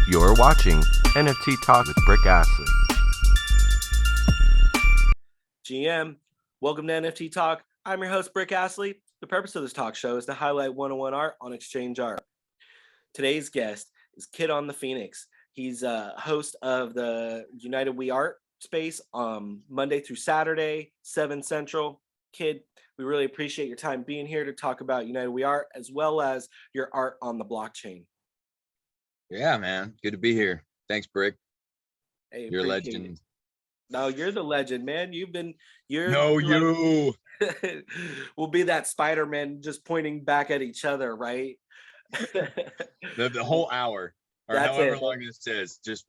You're watching NFT Talk with Brick Astley. GM, welcome to NFT Talk. I'm your host, Brick Astley. The purpose of this talk show is to highlight one-on-one art on exchange art. Today's guest is Kid on the Phoenix. He's a host of the United We Art space Monday through Saturday, 7 Central. Kid, we really appreciate your time being here to talk about United We Art as well as your art on the blockchain. Yeah, man. Good to be here. Thanks, Brick. Hey, You're a legend. No, you're the legend, man. You. We'll be that Spider-Man just pointing back at each other, right? The whole hour or That's however it. long this is, just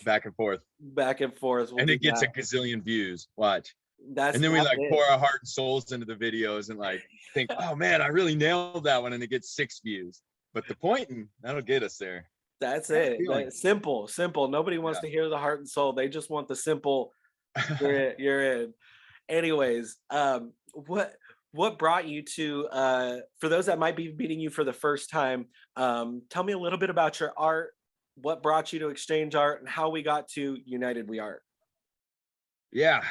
back and forth. Back and forth. And it gets a gazillion views. Watch. And then we pour our heart and souls into the videos and think, oh man, I really nailed that one, and it gets 6 views. But the pointing, that'll get us there. That's it. Simple. Nobody wants to hear the heart and soul. They just want the simple. You're in. Anyways, what brought you to? For those that might be meeting you for the first time, tell me a little bit about your art. What brought you to Exchange Art, and how we got to United We Art? Yeah.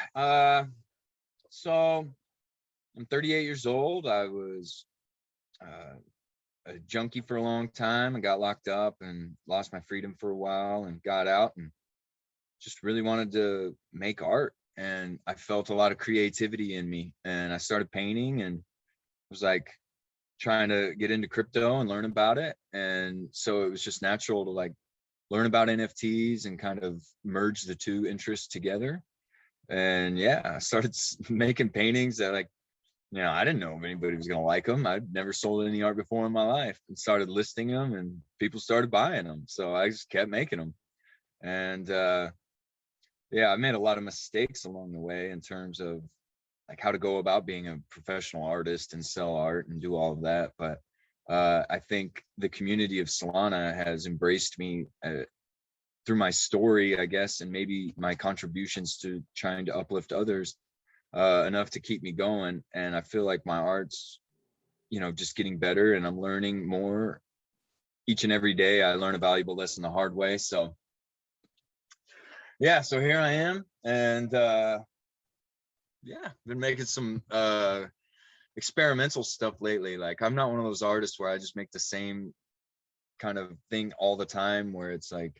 So I'm 38 years old. I was a junkie for a long time and got locked up and lost my freedom for a while and got out and just really wanted to make art. And I felt a lot of creativity in me, and I started painting and was trying to get into crypto and learn about it. And so it was just natural to learn about NFTs and kind of merge the two interests together. And yeah, I started making paintings that I didn't know if anybody was going to like them. I'd never sold any art before in my life, and started listing them, and people started buying them. So I just kept making them. And I made a lot of mistakes along the way in terms of how to go about being a professional artist and sell art and do all of that. But I think the community of Solana has embraced me through my story, I guess, and maybe my contributions to trying to uplift others enough to keep me going. And I feel like my art's just getting better, and I'm learning more each and every day. I learn a valuable lesson the hard way. So so here I am, and been making some experimental stuff lately. I'm not one of those artists where I just make the same kind of thing all the time, where it's I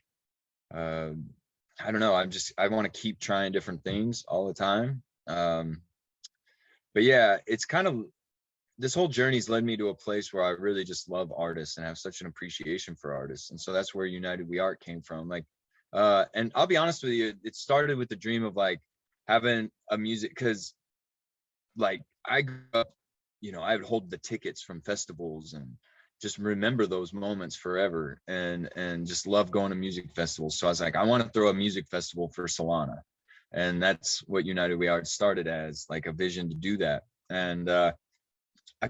don't know, I want to keep trying different things all the time. But yeah, it's kind of, this whole journey's led me to a place where I really just love artists and have such an appreciation for artists. And so that's where United We Art came from. And I'll be honest with you, it started with the dream of having a music, because I grew up, I would hold the tickets from festivals and just remember those moments forever, and just love going to music festivals. So I was I want to throw a music festival for Solana. And that's what United We Art started as, a vision to do that. And I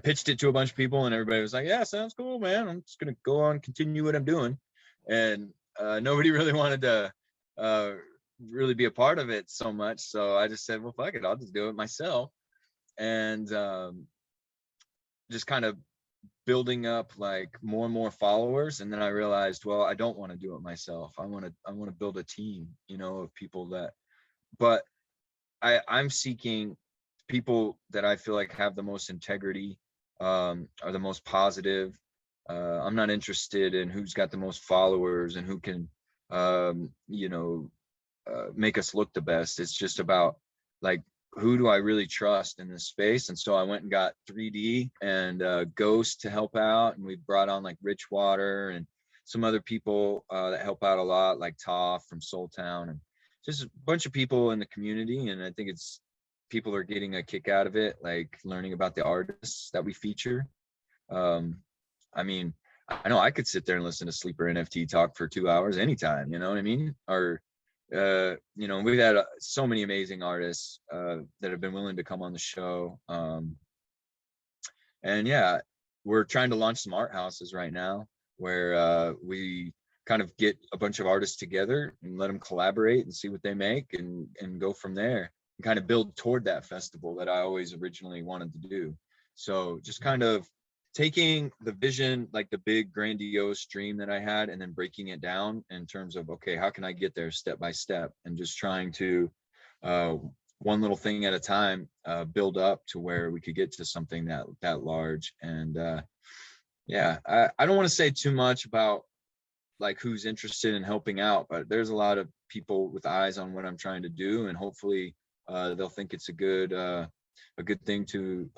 pitched it to a bunch of people, and everybody was like, yeah, sounds cool, man. I'm just going to go on, continue what I'm doing. And nobody really wanted to really be a part of it so much. So I just said, well, fuck it, I'll just do it myself. And just kind of building up more and more followers. And then I realized, well, I don't want to do it myself. I want to build a team, of people but I'm seeking people that I feel have the most integrity, are the most positive. I'm not interested in who's got the most followers and who can, make us look the best. It's just about who do I really trust in this space? And so I went and got 3D and Ghost to help out, and we brought on Richwater and some other people that help out a lot, like Toph from Soul Town, and just a bunch of people in the community. And I think people are getting a kick out of it, learning about the artists that we feature. I mean, I know I could sit there and listen to Sleeper NFT talk for 2 hours anytime, you know what I mean? Or, we've had so many amazing artists that have been willing to come on the show. And yeah, we're trying to launch some art houses right now, where we kind of get a bunch of artists together and let them collaborate and see what they make, and go from there, and kind of build toward that festival that I always originally wanted to do. So just kind of taking the vision, like the big grandiose dream that I had, and then breaking it down in terms of, okay, how can I get there step by step, and just trying to one little thing at a time build up to where we could get to something that large. And yeah, I don't want to say too much about like who's interested in helping out, but there's a lot of people with eyes on what I'm trying to do, and hopefully they'll think it's a good thing to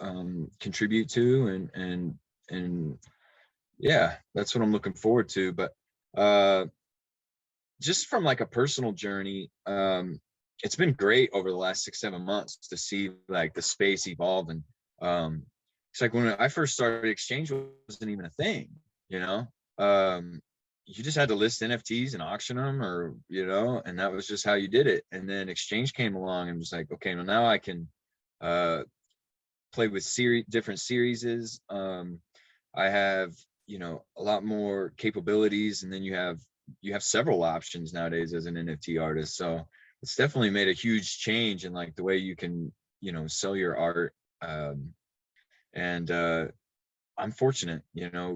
contribute to, and yeah, that's what I'm looking forward to. But just from like a personal journey, it's been great over the last 6-7 months to see like the space evolve. And it's like when I first started, exchange wasn't even a thing, you know. You just had to list NFTs and auction them, or and that was just how you did it. And then exchange came along and was like, okay, well, now I can play with different series. I have a lot more capabilities, and then you have several options nowadays as an NFT artist. So it's definitely made a huge change in like the way you can sell your art. And I'm fortunate,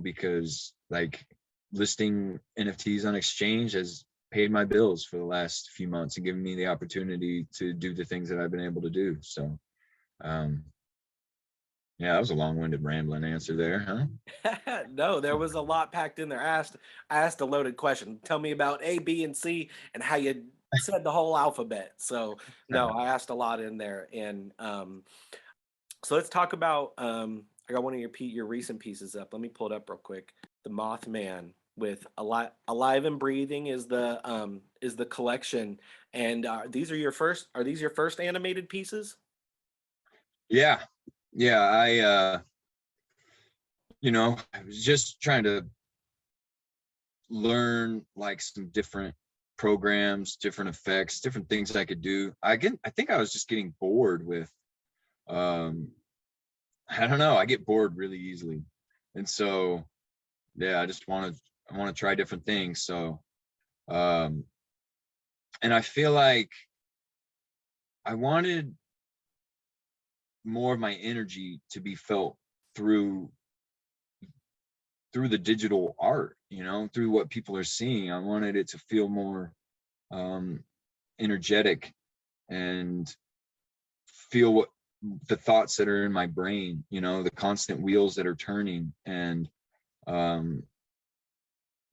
because like listing NFTs on exchange has paid my bills for the last few months and given me the opportunity to do the things that I've been able to do. So yeah, that was a long-winded rambling answer there, huh? No, there was a lot packed in there. I asked a loaded question. Tell me about A, B, and C, and how you said the whole alphabet. So no, I asked a lot in there. And so let's talk about I got one of your recent pieces up. Let me pull it up real quick. The Mothman with Alive and Breathing is the collection. And are these your first animated pieces? Yeah. I was just trying to learn like some different programs, different effects, different things I could do. I think I was just getting bored with I don't know, I get bored really easily. And so yeah, I want to try different things. So and I feel like I wanted more of my energy to be felt through the digital art, through what people are seeing. I wanted it to feel more energetic and feel what the thoughts that are in my brain, the constant wheels that are turning. And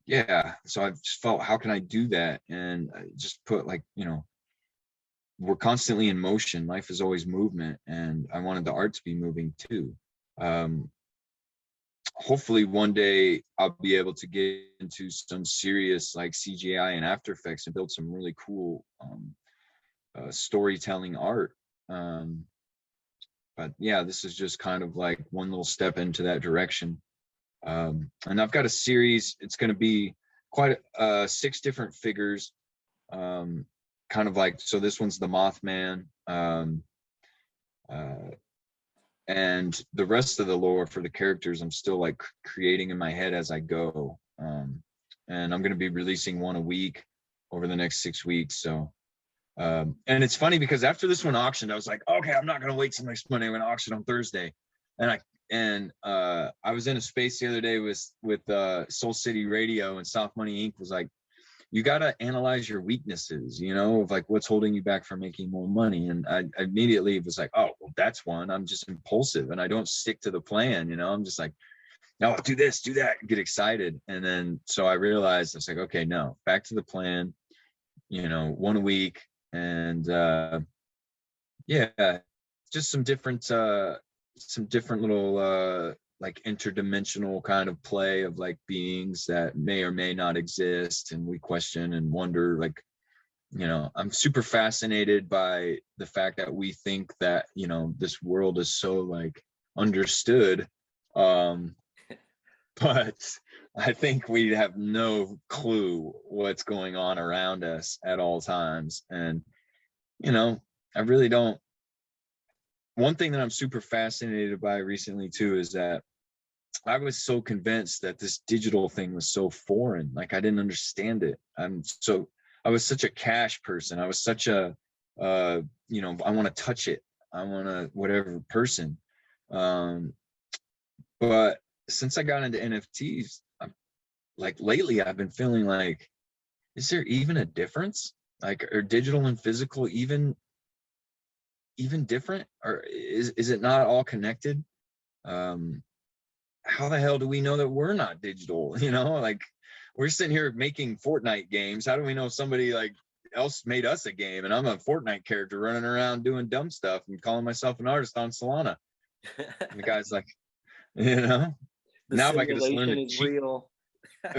yeah, so I've just felt, how can I do that? And I just put like, we're constantly in motion. Life is always movement, and I wanted the art to be moving too. Hopefully one day I'll be able to get into some serious like CGI and After Effects and build some really cool storytelling art. But yeah, this is just kind of like one little step into that direction. And I've got a series. It's going to be quite 6 different figures. Kind of like, so this one's the Mothman. And the rest of the lore for the characters I'm still like creating in my head as I go. And I'm going to be releasing one a week over the next 6 weeks. So and it's funny because after this one auctioned, I was like, okay, I'm not going to wait till next Monday. I'm going to auction on Thursday. And I was in a space the other day with Soul City Radio, and Soft Money Inc. was like, you got to analyze your weaknesses, of like what's holding you back from making more money. And I immediately was like, oh, well, that's one. I'm just impulsive and I don't stick to the plan. I'm just like, no, do this, do that, get excited. And then, so I realized, I was like, okay, no, back to the plan, one a week. And yeah, just some different little like interdimensional kind of play of like beings that may or may not exist, and we question and wonder, like, I'm super fascinated by the fact that we think that this world is so like understood, but I think we have no clue what's going on around us at all times. And I really don't. One thing that I'm super fascinated by recently too is that I was so convinced that this digital thing was so foreign. Like I didn't understand it. I was such a cash person. I was such a, I want to touch it. I want to whatever person. But since I got into NFTs, like lately I've been feeling like, is there even a difference? Like, are digital and physical even different, or is it not all connected? How the hell do we know that we're not digital? Like, we're sitting here making Fortnite games. How do we know somebody like else made us a game and I'm a Fortnite character running around doing dumb stuff and calling myself an artist on Solana? And the guy's like, The now if I could just learn simulation to is cheat, real.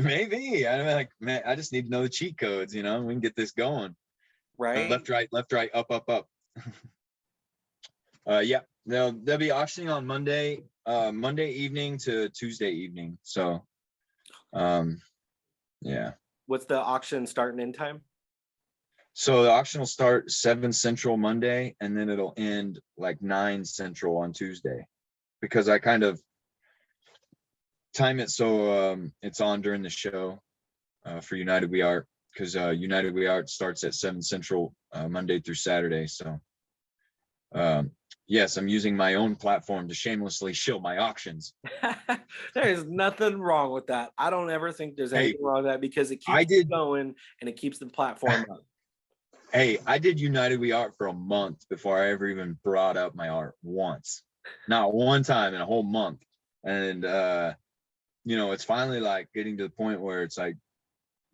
maybe. I mean, like, man, I just need to know the cheat codes. We can get this going. Right? Left, right, up, up, up. Yeah, they'll be auctioning on Monday evening to Tuesday evening. So, yeah. What's the auction start and end time? So the auction will start 7 Central Monday, and then it'll end like 9 Central on Tuesday, because I kind of time it so it's on during the show for United We Art, because United We Art starts at 7 Central Monday through Saturday. So yes, I'm using my own platform to shamelessly shill my auctions. There is nothing wrong with that. I don't ever think there's anything wrong with that, because it keeps it going and it keeps the platform up. Hey, I did United We Art for a month before I ever even brought up my art once. Not one time in a whole month. And it's finally like getting to the point where it's like,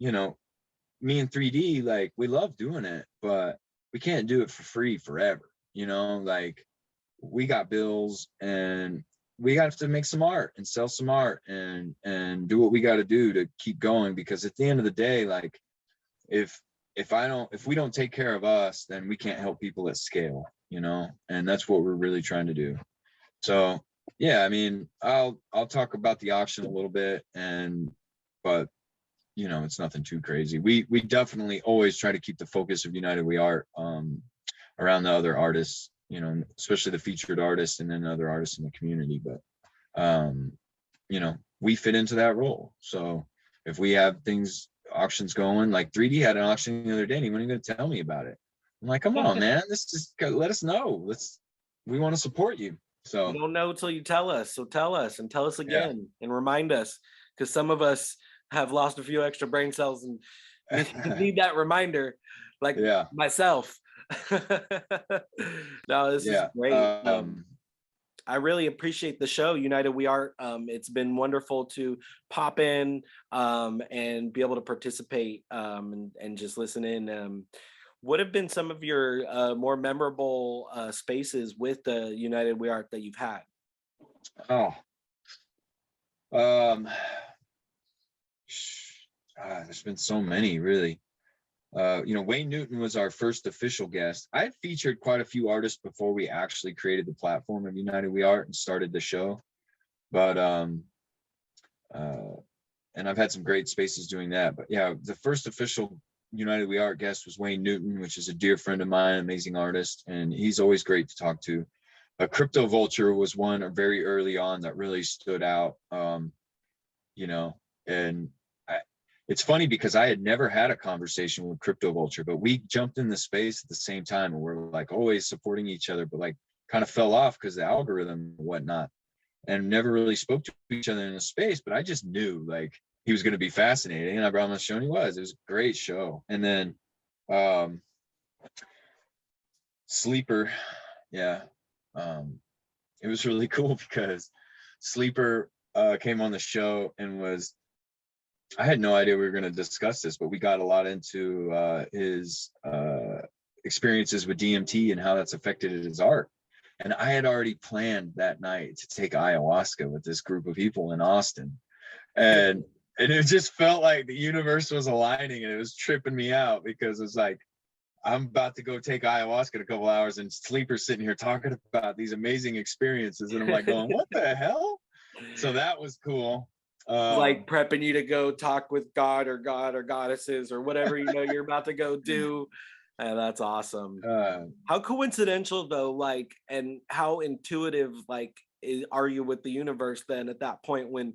me and 3D, like, we love doing it, but we can't do it for free forever. Like, we got bills and we have to make some art and sell some art and do what we got to do to keep going, because at the end of the day, like, if we don't take care of us, then we can't help people at scale, and that's what we're really trying to do. So yeah, I mean, I'll talk about the auction a little bit, but it's nothing too crazy. We definitely always try to keep the focus of United We Art around the other artists, especially the featured artists and then other artists in the community. But we fit into that role. So if we have auctions going, like 3D had an auction the other day and he wasn't going to tell me about it. I'm like, come on, man, let us know. We want to support you. So you don't know till you tell us. So tell us and tell us again and remind us, because some of us have lost a few extra brain cells and need that reminder, like myself. No, this is great. I really appreciate the show, United We Art. It's been wonderful to pop in and be able to participate and just listen in. What have been some of your more memorable spaces with the United We Art that you've had? There's been so many, really. Wayne Newton was our first official guest. I had featured quite a few artists before we actually created the platform of United We Art and started the show. But and I've had some great spaces doing that. But yeah, the first official United We Art guest was Wayne Newton, which is a dear friend of mine, amazing artist, and he's always great to talk to. Crypto Vulture was one very early on that really stood out. And it's funny because I had never had a conversation with Crypto Vulture, but we jumped in the space at the same time, and we're like always supporting each other, but like kind of fell off because the algorithm and whatnot, and never really spoke to each other in the space. But I just knew like he was going to be fascinating, and I brought him on the show, and he was. It was a great show. And then Sleeper, yeah, it was really cool because Sleeper came on the show and I had no idea we were going to discuss this, but we got a lot into his experiences with DMT and how that's affected his art. And I had already planned that night to take ayahuasca with this group of people in Austin. And it just felt like the universe was aligning, and it was tripping me out because it's like, I'm about to go take ayahuasca in a couple hours, and Sleeper's sitting here talking about these amazing experiences. And I'm like going, what the hell? So that was cool. Like prepping you to go talk with God or goddesses or whatever you're about to go do. And that's awesome. How coincidental though, like, and how intuitive are you with the universe then at that point when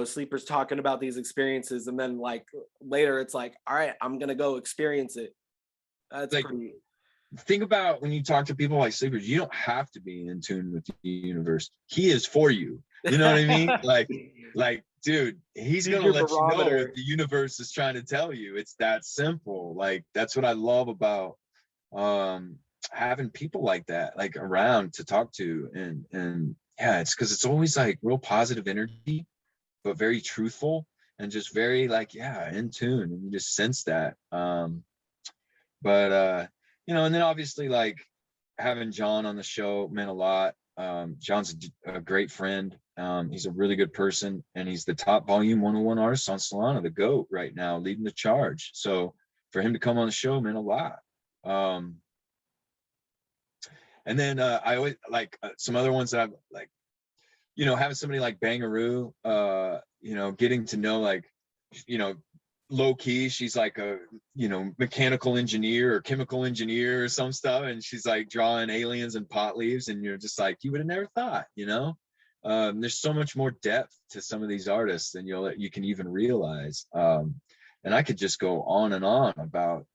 Sleeper's talking about these experiences, and then like later it's like, all right, I'm gonna go experience it. That's like, pretty. Think about when you talk to people like Sleepers, you don't have to be in tune with the universe. He is for you. You know what I mean? Like, dude, he's Use gonna your let you know what barometer. the universe is trying to tell you. It's that simple. Like, that's what I love about um having people like that, like around to talk to. And yeah, it's because it's always like real positive energy, but very truthful and just very like, yeah, in tune. And you just sense that. But and then obviously like having John on the show meant a lot. John's a great friend. He's a really good person, and he's the top volume 101 artist on Solana, the GOAT right now, leading the charge. So for him to come on the show meant a lot. And then I always like some other ones that I've like, having somebody like Bangaroo, getting to know, like, low key, she's like a, mechanical engineer or chemical engineer or some stuff. And she's like drawing aliens and pot leaves. And you're just like, you would have never thought, there's so much more depth to some of these artists than you can even realize. And I could just go on and on about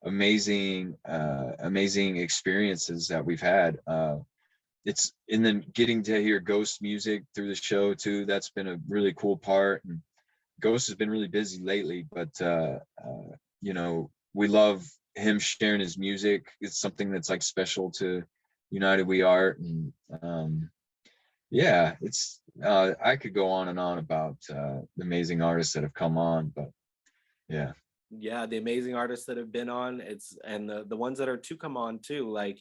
amazing experiences that we've had. And then getting to hear Ghost music through the show too, that's been a really cool part. And Ghost has been really busy lately, but we love him sharing his music. It's something that's like special to United We Art. And it's I could go on and on about the amazing artists that have come on, but yeah. Yeah, the amazing artists that have been on, and the ones that are to come on too. Like,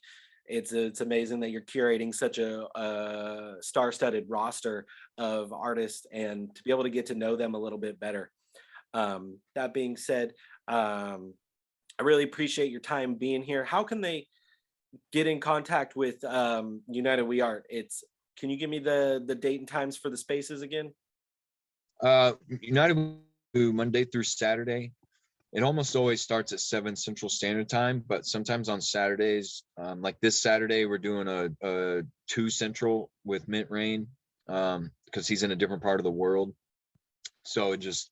it's amazing that you're curating such a star-studded roster of artists, and to be able to get to know them a little bit better. That being said, I really appreciate your time being here. How can they get in contact with United We Art? Can you give me the date and times for the spaces again? United Monday through Saturday. It almost always starts at 7 Central Standard Time, but sometimes on Saturdays, like this Saturday, we're doing a 2 Central with Mint Rain, because he's in a different part of the world. So it just,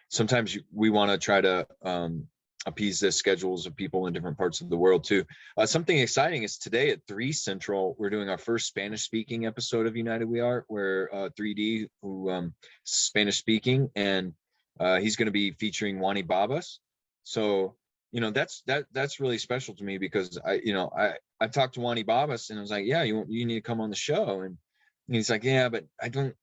sometimes we want to try to appease the schedules of people in different parts of the world too. Something exciting is today at 3 Central, we're doing our first Spanish-speaking episode of United We Art, where 3D, who Spanish speaking, and he's going to be featuring Wani Babas. So, that's really special to me, because I talked to Wani Babas and I was like, yeah, you need to come on the show. And he's like, yeah, but I'm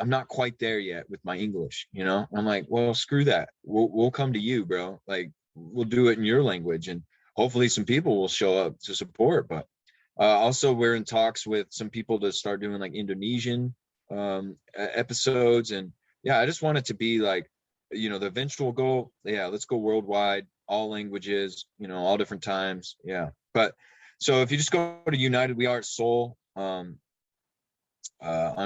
not quite there yet with my English, I'm like, well, screw that. We'll come to you, bro. Like, we'll do it in your language, and hopefully some people will show up to support. But also we're in talks with some people to start doing like Indonesian episodes. And yeah, I just want it to be like, the eventual goal, yeah, let's go worldwide, all languages, all different times. Yeah. But so if you just go to United We Art Soul on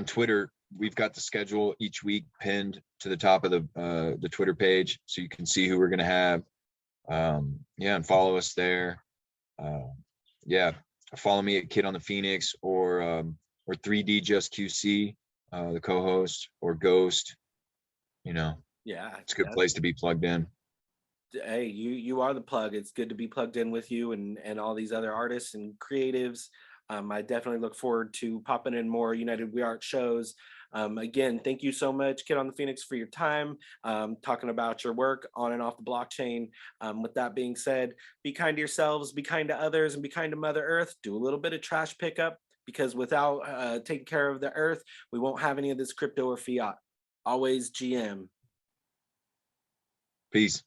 Twitter, we've got the schedule each week pinned to the top of the Twitter page, so you can see who we're going to have. And follow us there. Follow me at Kid on the Phoenix, or 3D Just QC, the co-host, or Ghost. Yeah, it's a good place to be plugged in. Hey, you are the plug. It's good to be plugged in with you and all these other artists and creatives. I definitely look forward to popping in more United We Art shows. Again, thank you so much, Kid on the Phoenix, for your time, talking about your work on and off the blockchain. With that being said, be kind to yourselves, be kind to others, and be kind to Mother Earth. Do a little bit of trash pickup, because without taking care of the earth, we won't have any of this crypto or fiat. Always GM. Peace.